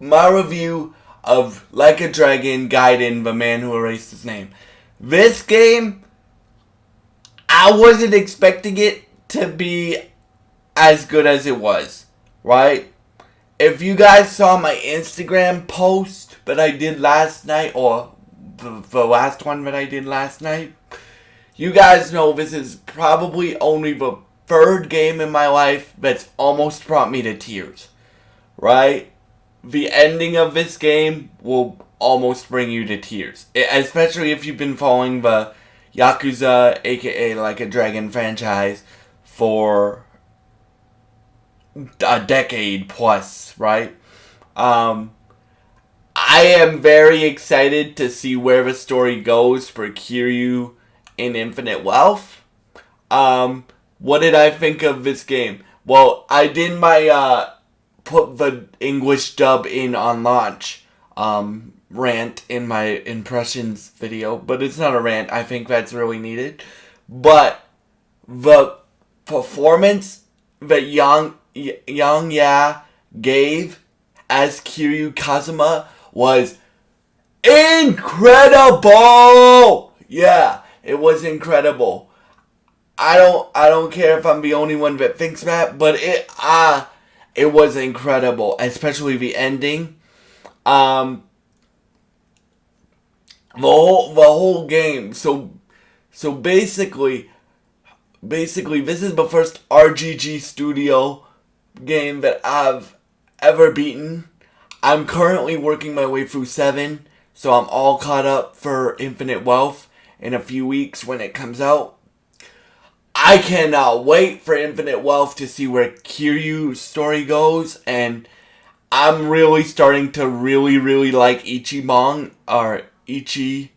my review of Like a Dragon Gaiden, the man who erased his name. This game, I wasn't expecting it to be as good as it was, right? If you guys saw my Instagram post that I did last night, or the last one that I did last night, you guys know this is probably only the third game in my life that's almost brought me to tears, right? The ending of this game will almost bring you to tears, especially if you've been following the Yakuza, aka Like a Dragon franchise, for a decade plus, right? I am very excited to see where the story goes for Kiryu in Infinite Wealth. What did I think of this game? Well, I did my put the English dub in on launch rant in my impressions video, but it's not a rant. I think that's really needed. But the performance that Yang Ya gave as Kiryu Kazuma was incredible. Yeah, it was incredible. I don't care if I'm the only one that thinks that, but it was incredible, especially the ending. The whole game. So basically this is the first RGG Studio game that I've ever beaten. I'm currently working my way through 7, so I'm all caught up for Infinite Wealth in a few weeks when it comes out. I cannot wait for Infinite Wealth to see where Kiryu's story goes, and I'm really starting to really like Ichimon, or Ichi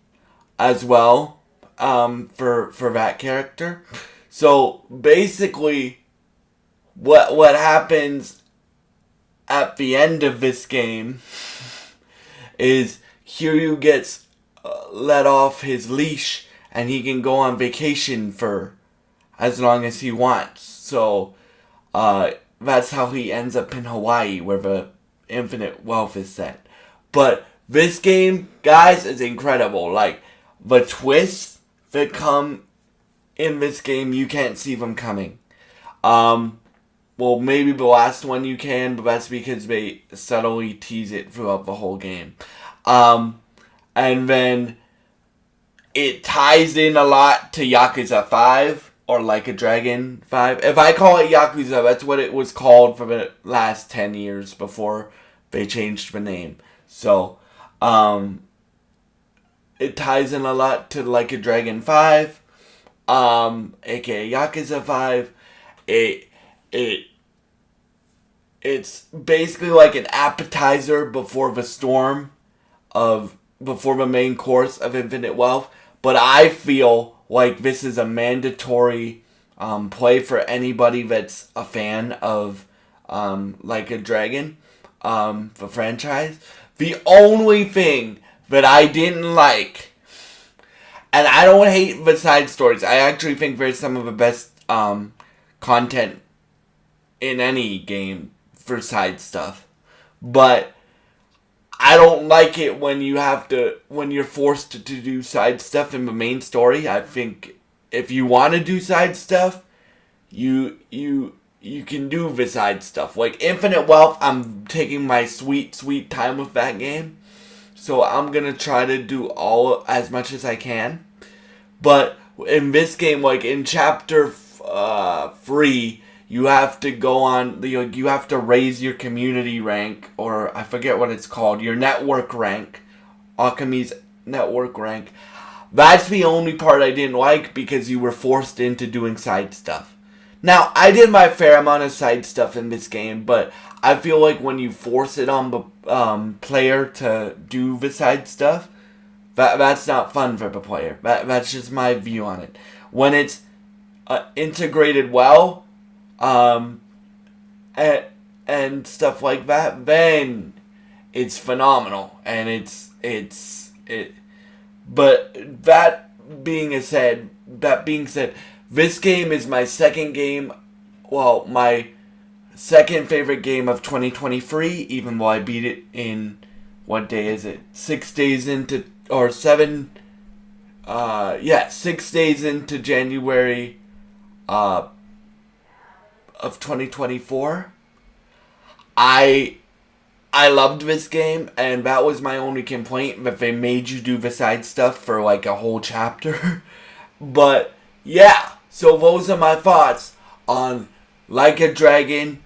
as well, for that character. So basically, what happens at the end of this game is Kiryu gets let off his leash and he can go on vacation for as long as he wants. So that's how he ends up in Hawaii, where the Infinite Wealth is set. But this game, guys, is incredible. Like, the twists that come in this game, you can't see them coming. Well, maybe the last one you can, but that's because they subtly tease it throughout the whole game. And then it ties in a lot to Yakuza 5, or Like a Dragon 5. If I call it Yakuza, that's what it was called for the last 10 years before they changed the name. So, it ties in a lot to Like a Dragon 5, aka Yakuza 5. It's basically like an appetizer before the main course of Infinite Wealth. But I feel like this is a mandatory play for anybody that's a fan of Like a Dragon, the franchise. The only thing that I didn't like, and I don't hate the side stories, I actually think there's some of the best content in any game for side stuff. But I don't like it when you're forced to do side stuff in the main story. I think if you want to do side stuff, you can do the side stuff. Like Infinite Wealth, I'm taking my sweet time with that game. So I'm going to try to do as much as I can. But in this game, like in chapter 3, you have to go on, you have to raise your community rank, or I forget what it's called, your network rank, Alchemy's network rank. That's the only part I didn't like, because you were forced into doing side stuff. Now, I did my fair amount of side stuff in this game, but I feel like when you force it on the player to do the side stuff, that's not fun for the player. That's just my view on it. When it's integrated well, and stuff like that, then it's phenomenal, and but that being said, this game is my second game, well, my second favorite game of 2023, even though I beat it in, what day is it? 6 days into, or 7, 6 days into January of 2024. I loved this game, and that was my only complaint, that they made you do the side stuff for like a whole chapter. But yeah, so those are my thoughts on Like a Dragon,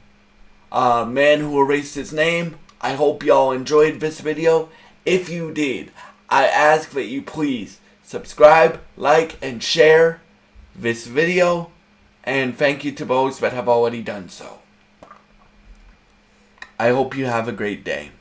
Man Who Erased His Name. I hope y'all enjoyed this video. If you did, I ask that you please subscribe, like, and share this video. And thank you to those that have already done so. I hope you have a great day.